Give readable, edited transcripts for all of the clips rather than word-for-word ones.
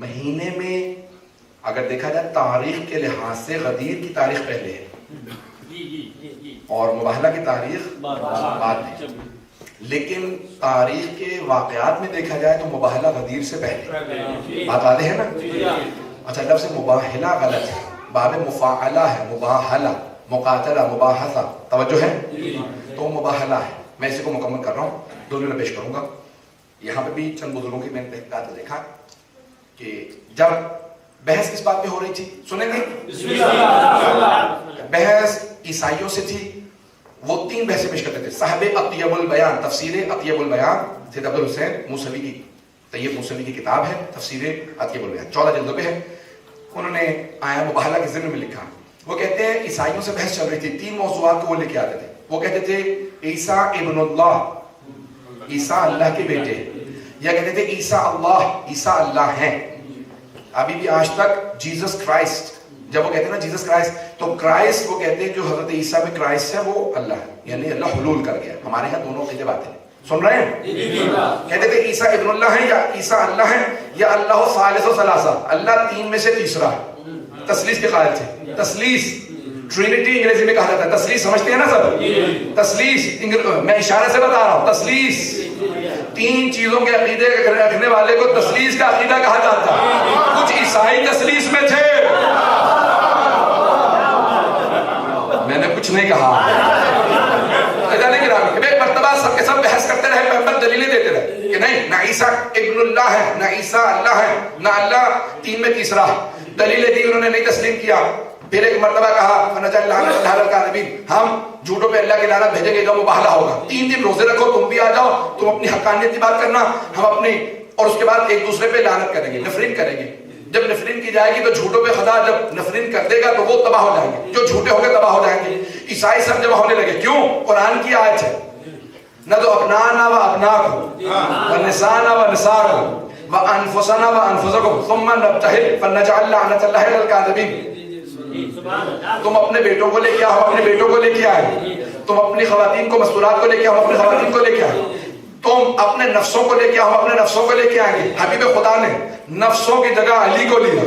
مہینے میں اگر دیکھا جائے تاریخ کے لحاظ سے غدیر کی تاریخ پہلے ہے اور مباہلہ کی تاریخ بعد میں، لیکن تاریخ کے واقعات میں دیکھا جائے تو مباہلہ غدیر سے پہلے. بات واضح ہے نا؟ اچھا، لفظ مباہلہ غلط ہے، باب مفاعلہ ہے، مباہلہ، مقاتلہ، مباحثہ، توجہ ہے؟ تو مباہلہ ہے. میں اسی کو مکمل کر رہا ہوں، دو جملے پیش کروں گا. یہاں پہ بھی چند بزرگوں کی میں نے تحقیقات دیکھا کہ جب بحث کس بات پہ ہو رہی تھی، سنیں گے؟ بحث عیسائیوں سے تھی. وہ 3 بحثیں پیش کرتے تھے. صاحب اطیب البیان، تفسیر اطیب البیان، سید عبد الحسین موسوی کی، طیب موسوی کی کتاب ہے تفسیر اطیب البیان، 14 جلدوں پہ ہے. انہوں نے آیا مباہلہ کے ضمن میں لکھا. وہ کہتے ہیں عیسائیوں سے بحث چل رہی تھی، 3 موضوعات کو وہ لے کے آتے تھے. وہ کہتے تھے عیسیٰ ابن اللہ، عیسیٰ اللہ کے بیٹے، یا کہتے تھے عیسیٰ اللہ، عیسیٰ اللہ ہیں. ابھی بھی آج تک جیزس کرائسٹ، جب وہ کہتے ہیں نا جیزس کرائسٹ، تو کرائسٹ وہ کہتے ہیں جو حضرت عیسیٰ میں کرائسٹ ہے وہ اللہ ہے، یعنی اللہ حلول کر گیا. ہمارے یہاں دونوں عقیدے باتیں ہیں، سن رہے ہیں؟ کہتے تھے عیسیٰ ابن اللہ ہے، یا عیسیٰ اللہ ہے، یا اللہ ثالث و ثلاثہ، اللہ 3 میں سے تیسرا ہے. تثلیث کے قائل تھے. تثلیث، ٹرینٹی انگریزی میں کہا جاتا ہے. تثلیث سمجھتے ہیں نا سب؟ تثلیث میں اشارے سے بتا رہا ہوں. تثلیث 3 چیزوں کے عقیدے رکھنے والے کو تثلیث کا عقیدہ کہا جاتا ہے. کچھ عیسائی تثلیث میں تھے. میں نے کچھ نہیں کہا. ایک مرتبہ سب کے سب بحث کرتے رہے، پیغمبر دلیلیں دیتے رہے کہ نہیں، نہ عیسیٰ ابن اللہ ہے، نہ عیسیٰ اللہ ہے، نہ اللہ 3 میں تیسرا ہے. دلیلیں دی، انہوں نے نہیں تسلیم کیا. پھر ایک مرتبہ کہا فنجعل لعنت اللہ الکاذبین، ہم جھوٹوں پہ اللہ کی لعنت بھیجیں گے جو مباہلہ ہوگا. 3 دن روزے رکھو، تم بھی آ جاؤ، تم اپنی حقانیت کی بات کرنا، ہم اپنی، اور اس کے بعد ایک دوسرے پہ لعنت کریں گے، نفرین کریں گے. جب نفرین کی جائے گی تو جھوٹوں پہ خدا جب نفرین کر دے گا تو وہ تباہ ہو جائیں گے، جو جھوٹے ہو گئے تباہ ہو جائیں گے. عیسائی سب جمع ہونے لگے. کیوں؟ قرآن کی آیت ہے، نہ تو ابنانا و ابناکم و نسانا و نساکم و انفسنا و انفسکم ثم نبتہل فنجعل لعنت اللہ علی الکاذبین. تم اپنے بیٹوں کو لے کے آؤ، اپنے بیٹوں کو لے کے آئے. تم اپنی خواتین کو، مستورات کو لے کے آؤ، اپنی خواتین کو لے کے آئے. تم اپنے نفسوں کو لے کے آؤ، اپنے نفسوں کو لے کے آئیں گے. حبیب خدا نے نفسوں کی جگہ علی کو لیا،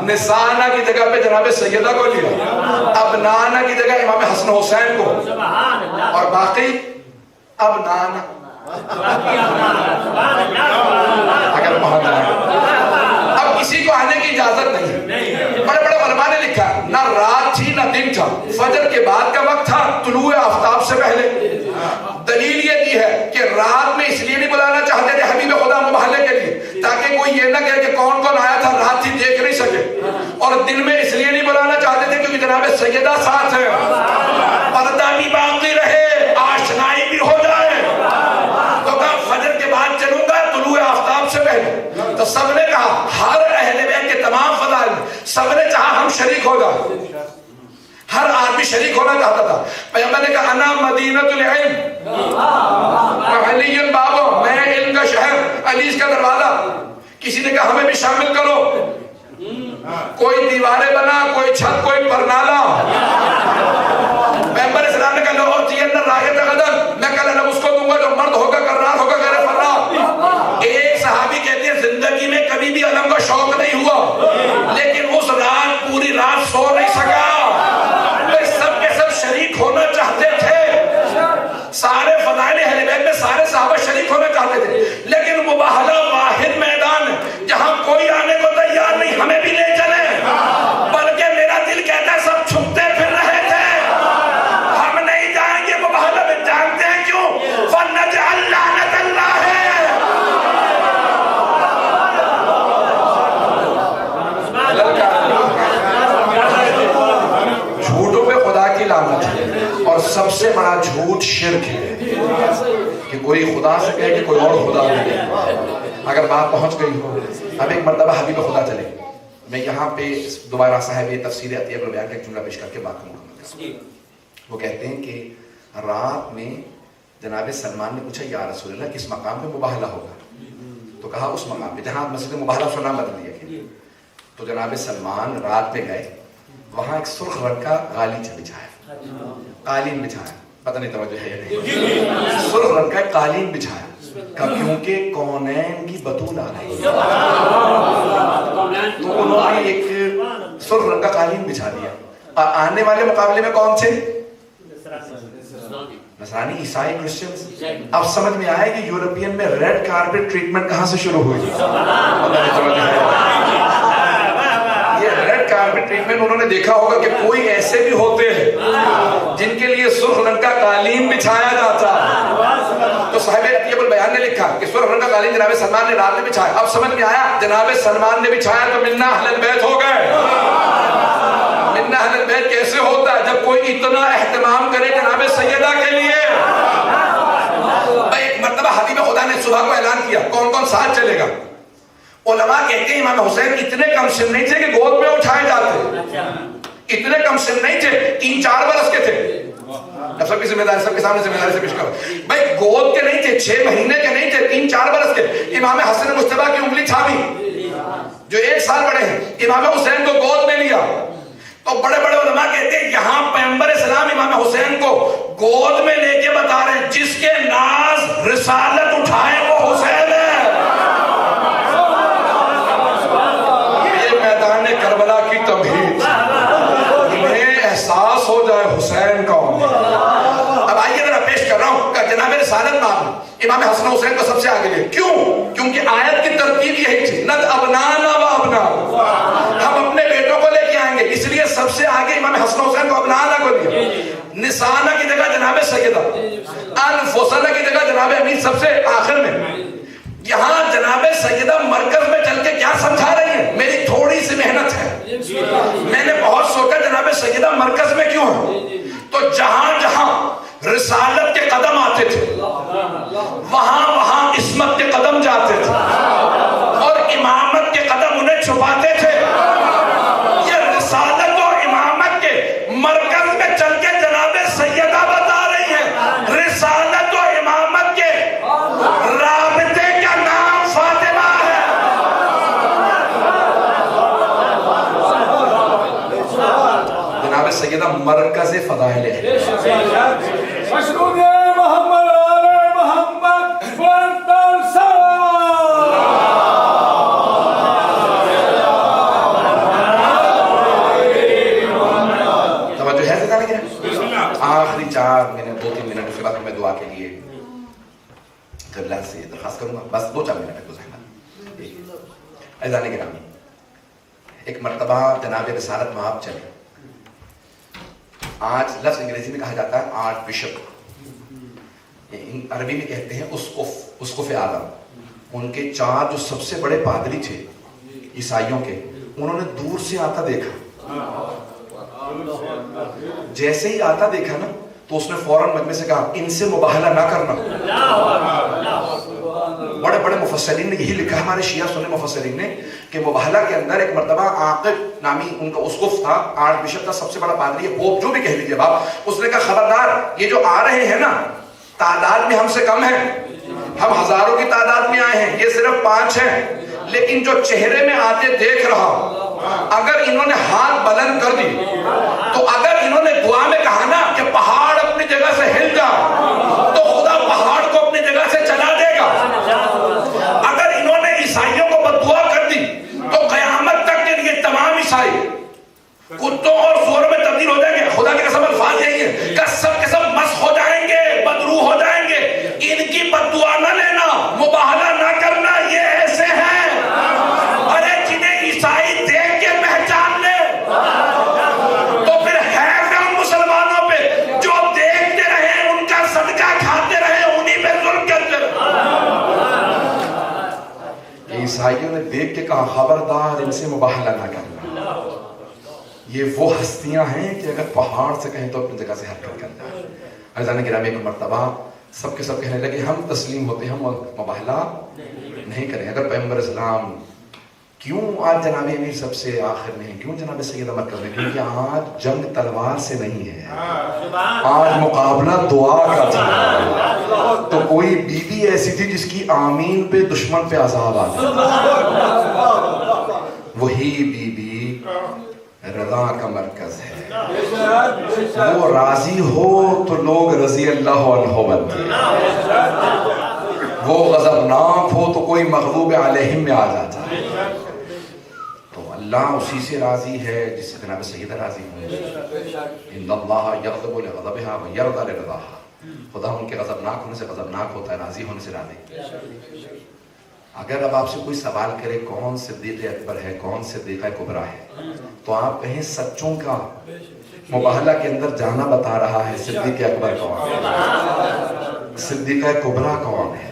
نسانا کی جگہ پہ جناب سیدہ کو لیا، ابنانا کی جگہ امام حسن حسین کو، اور باقی ابنانا اگر محمد. اب کسی کو آنے کی اجازت نہیں. بڑے بڑے علماء نے لکھا نہ رات تھی نہ دن تھا، فجر کے بعد کا وقت تھا، طلوع آفتاب سے پہلے. دلیل یہ دی ہے کہ رات میں اس لیے نہیں بلانا چاہتے تھے حبیب خدا مباہلے کے لیے تاکہ کوئی یہ نہ کہے کہ کون کون آیا تھا، رات تھی دیکھ نہیں سکے. اور دن میں اس لیے نہیں بلانا چاہتے تھے کیونکہ جناب سیدہ ساتھ ہے، پردہ بھی باقی رہے، آشنائی بھی ہو جائے. تو کہا فجر کے بعد چلوں گا طلوع آفتاب سے پہلے. تو سب نے کہا، ہر اہل بیت کے تمام فضائل، سب نے چاہا ہم شریک ہو جائیں. ہر آدمی شریک ہونا چاہتا تھا. پیغمبر نے کہا انا مدینۃ العلم علی بابو، میں علم کا شہر، علی کا دروازہ. کسی نے کہا ہمیں بھی شامل کرو. کوئی دیواریں بنا، کوئی چھت، کوئی پرنالا. پیغمبر اسلام نے کہا لو اعطین الراحۃ غدا، میں کل علم اس کو دوں گا جو مرد ہوگا، کرار ہوگا، غیر فرار. ایک صحابی کہتے ہیں زندگی میں کبھی بھی علم کا شوق نہیں ہوا، لیکن اس رات پوری رات سو نہیں سکا. سب کے سب شریک ہونا چاہتے تھے. سارے فضائل اہل بیت میں سارے صحابہ شریک ہونا چاہتے تھے، لیکن مباہلہ واحد میدان ہے جہاں کوئی آنے کو تیار نہیں. ہمیں بھی لے چلے، بلکہ میرا دل کہتا ہے سب چھپتے پھر رہے تھے، ہم نہیں جائیں گے مباہلہ میں. جانتے ہیں کیوں؟ فنجعل لعنت اللہ ہے. جھوٹوں پہ خدا کی لعنت ہے. اور سب سے بڑا جھوٹ شرک ہے کہ کوئی خدا سے کہے کہ کوئی اور خدا نہیں. اگر بات پہنچ گئی ہو. اب ایک مرتبہ حبیب خدا چلے. میں یہاں پہ دوبارہ صاحب تفسیر اطیب البیان کا ایک جملہ پیش کر کے بات مکمل کرتا ہوں. وہ کہتے ہیں کہ رات میں جناب سلمان نے پوچھا یا رسول اللہ کس مقام پہ مباہلہ ہوگا؟ تو کہا اس مقام پہ جہاں مسجد مباہلہ اس کا نام بدل دیا گیا. تو جناب سلمان رات پہ گئے، وہاں ایک سرخ رنگ کا غالیچہ بچھایا، قالین بچھایا. پتہ نہیں توجہ ہے یا نہیں. سرخ رنگ کا قالین بچھایا کیونکہ کونین کی بطول آ رہی ہے. سرخ رنگ کا قالین بچھا دیا. اور آنے والے مقابلے میں کون تھے؟ نصرانی، عیسائی، کرسچنز. اب سمجھ میں آئے کہ یورپین میں ریڈ کارپٹ ٹریٹمنٹ کہاں سے شروع ہوئی. یہ ریڈ کارپٹ ٹریٹمنٹ انہوں نے دیکھا ہوگا کہ کوئی ایسے بھی ہوتے ہیں جن کے لیے سرخ رنگ کا قالین بچھایا جاتا. تو صاحب عطیہ البیان نے لکھا کہ سرخ رنگ کا قالین جناب سلمان نے رات میں بچھایا. اب سمجھ میں آیا جناب سلمان نے بچھایا تو منا اہل البیت ہو گئے. منا اہل البیت کیسے ہوتا ہے؟ جب کوئی اتنا اہتمام کرے جناب سیدہ کے لیے. ایک مرتبہ حبیب خدا نے صبح کو اعلان کیا کون کون ساتھ چلے گا. علماء کہتے ہیں امام حسین اتنے کم سن نہیں تھے کہ گود میں اٹھائے جاتے. اتنے کم سن نہیں تھے، 3-4 برس کے تھے. اب سب کی ذمہ داری، سب کے سامنے ذمہ داری سے پیش کرو بھائی. گود کے نہیں تھے، 6 مہینے کے نہیں تھے، 3-4 برس کے. امام حسن مجتبیٰ کی انگلی تھامی جو 1 سال بڑے ہیں. امام حسین کو گود میں لیا. تو بڑے بڑے علماء کہتے ہیں یہاں پیغمبر اسلام امام حسین کو گود میں لے کے بتا رہے ہیں جس کے ناز رسالت اٹھائے وہ حسین ہے. یہ میدان کربلا کی تمہید، انہیں احساس ہو جائے حسین کون ہے. اب آئیے ذرا پیش کر رہا ہوں کہ جناب رسالت معلوم امام حسن حسین کو سب سے آگے لے. کیوں؟ کیونکہ آیت کی ترتیب یہی تھی ند ابنانا و ابنا، ہم اپنے بیٹوں کو لے کے آئیں گے. اس لیے سب سے آگے امام حسن حسین کو ابنانا کو لیا. نسانہ کی جگہ جناب سیدہ، انفسنا کی جگہ جناب امیر سب سے آخر میں. یہاں جناب سیدہ مرکز میں چل کے کیا سمجھا رہی ہیں؟ میری تھوڑی سی محنت ہے، میں نے بہت سوچا جناب سیدہ مرکز میں کیوں ہے. تو جہاں جہاں رسالت کے قدم آتے تھے وہاں وہاں عصمت کے قدم جاتے تھے اور امامت کے قدم انہیں چھپاتے تھے. یہ رسالت اور امامت کے مرکز میں چل کے جناب سیدہ بتا رہی ہے رسالت اور امامت کے رابطے کا نام فاطمہ ہے. جناب سیدہ مرکز فضائل ہے. مشروع محمد آل محمد وانتر توجہ ہے زیادہ نہیں. آخری 4 منٹ 2-3 منٹ اس کے بعد میں دعا کے لیے قبلہ سے درخواست کروں گا. بس 2-4 منٹ گزرنا. اذان گرامی، ایک مرتبہ جناب رسالت وہاں چلے. آج لفظ انگریزی میں کہا جاتا ہے آرچ بشپ، عربی میں کہتے ہیں اسقف اعظم. ان کے 4 جو سب سے بڑے پادری تھے عیسائیوں کے، انہوں نے دور سے آتا دیکھا. جیسے ہی آتا دیکھا نا تو اس نے فوراً مجمع سے کہا ان سے مباہلہ نہ کرنا. بڑے بڑے مفسرین نے یہی لکھا، ہمارے شیعہ سنی مفسرین نے، کہ مباہلہ کے اندر ایک مرتبہ عاقب نامی ان کا اسقف تھا، آرچ بشپ تھا، سب سے بڑا پادری ہے، پوپ جو بھی کہہ لیجیے باپ. اس نے کہا خبردار یہ جو آ رہے ہیں نا تعداد میں ہم سے کم ہیں، ہم ہزاروں کی تعداد میں آئے ہیں، یہ صرف 5 ہیں، لیکن جو چہرے میں آتے دیکھ رہا اگر انہوں نے ہاتھ بلند کر دی تو اگر انہوں نے دعا میں کہا نا کہ پہاڑ اپنی جگہ سے ہل جا تو خدا پہاڑ کو اپنی جگہ سے چلا دے گا. اگر انہوں نے عیسائیوں کو بددعا کر دی تو قیامت تک کے لیے تمام عیسائی کتوں اور سور میں تبدیل ہو جائیں گے. خدا کی قسم الفاظ یہی ہے کہ سب کے سب مس ہو جائیں گے، بدروح ہو جائیں گے. ان کی بددعا نہ لینا، مباہلہ نہ کرنا. یہ ایسے ہیں ارے جنہیں عیسائی دیکھ کے پہچان لے تو پھر ہے ان مسلمانوں پہ جو دیکھتے رہے ان کا صدقہ کھاتے رہے، انہی پہ ظلم کرتے رہے. عیسائیوں نے دیکھ کے کہا خبردار ان سے مباہلہ نہ کرنا. یہ وہ ہستیاں ہیں کہ اگر پہاڑ سے کہیں تو اپنی جگہ سے حرکت کرتا ہے. عزیزان گرامی کو مرتبہ سب کے سب کہنے لگے ہم تسلیم ہوتے ہیں، ہم مباہلہ نہیں کریں. اگر پیغمبر اسلام کیوں آج جناب امیر سب سے آخر میں ہیں، کیوں جناب سیدہ مرکز میں؟ کیونکہ آج جنگ تلوار سے نہیں ہے، آج مقابلہ دعا کا تھا. تو کوئی بی بی ایسی تھی جس کی آمین پہ دشمن پہ عذاب آتا، وہی بی بی رضا کا مرکز ہے. وہ راضی ہو تو لوگ رضی اللہ عنہ بنتے ہیں، وہ غضبناک ہو تو کوئی مغضوب علیہم میں آ جاتا ہے. تو اللہ اسی سے راضی ہے جس سے جناب سیدہ راضی ہوں. ان اللہ یغضب لغضبها ویرضى لرضاها. خدا ان کے غضبناک ہونے سے غضبناک ہوتا ہے، راضی ہونے سے راضی. اگر اب آپ سے کوئی سوال کرے کون صدیق اکبر ہے، کون صدیقہ کبریٰ ہے، تو آپ کہیں سچوں کا مباہلہ کے اندر جانا بتا رہا ہے. صدیق اکبر کون ہے، صدیقہ کبریٰ کون ہے.